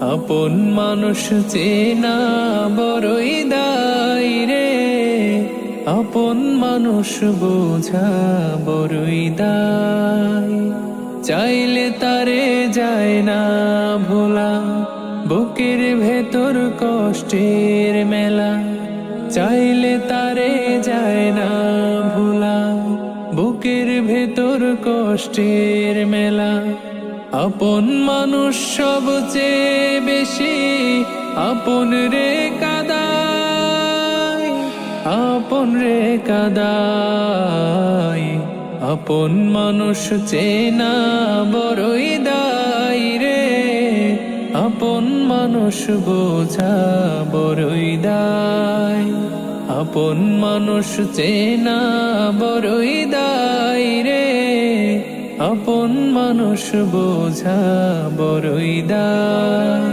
আপন মানুষ চেনা বড়ই দায় রে, আপন মানুষ বোঝা বড়ই দায়। চাইলে তারে যায় না ভোলা, বুকের ভেতর কষ্টের মেলা। চাইলে তারে যায় না ভোলা, বুকের ভেতর কষ্টের মেলা। আপন মানুষ সবচেয়ে বেশি আপন রে কাদায়, আপন রে কাদায়। আপন মানুষ চেনা বড়ই দায় রে, আপন মানুষ বোঝা বড়ই দায়। আপন মানুষ চেনা বড়ই দায় রে, আপন মানুষ বোঝা বড়ই দায়।